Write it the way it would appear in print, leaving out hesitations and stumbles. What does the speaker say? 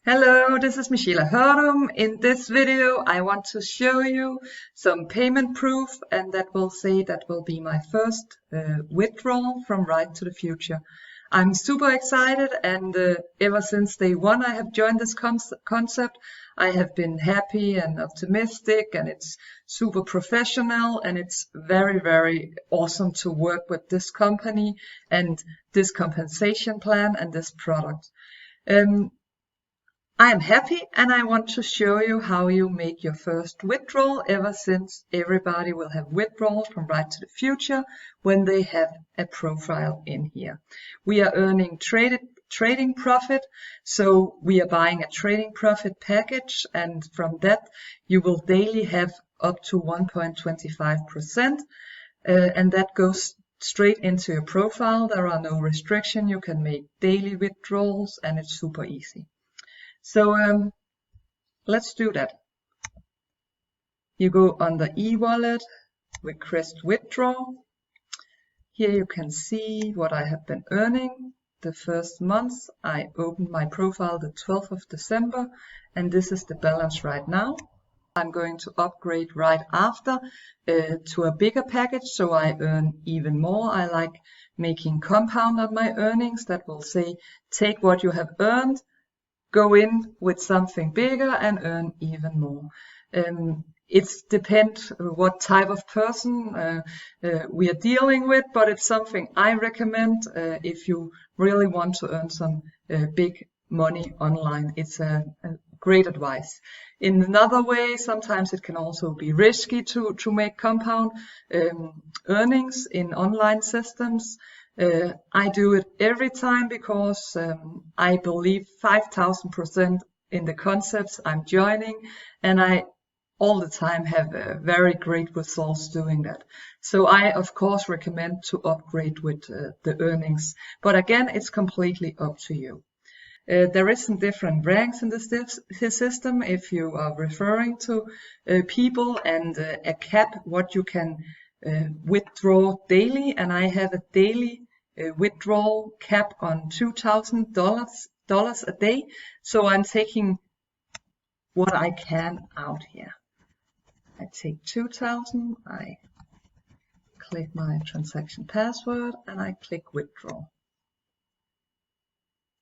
Hello, this is Michela Hørdum. In this video, I want to show you some payment proof, and that will be my first withdrawal from Right to the Future. I'm super excited, and ever since day one I have joined this concept, I have been happy and optimistic, and it's super professional, and it's very, very awesome to work with this company and this compensation plan and this product. I am happy, and I want to show you how you make your first withdrawal, ever since everybody will have withdrawals from Right to the Future when they have a profile in here. We are earning trading profit, so we are buying a trading profit package, and from that you will daily have up to 1.25%, and that goes straight into your profile. There are no restrictions. You can make daily withdrawals, and it's super easy. So let's do that. You go on the e-wallet, request withdraw. Here you can see what I have been earning. The first month I opened my profile the 12th of December, and this is the balance right now. I'm going to upgrade right after to a bigger package, so I earn even more. I like making compound on my earnings. That will say, take what you have earned, go in with something bigger and earn even more. It depends what type of person we are dealing with, but it's something I recommend if you really want to earn some big money online. It's a great advice. In another way, sometimes it can also be risky to make compound earnings in online systems. I do it every time because I believe 5,000% in the concepts I'm joining, and I all the time have very great results doing that. So I of course recommend to upgrade with the earnings, but again, it's completely up to you. There is some different ranks in this system if you are referring to people, and a cap what you can withdraw daily, and I have a daily withdrawal cap on $2,000 a day, so I'm taking what I can out here. I take 2,000, I click my transaction password, and I click withdraw.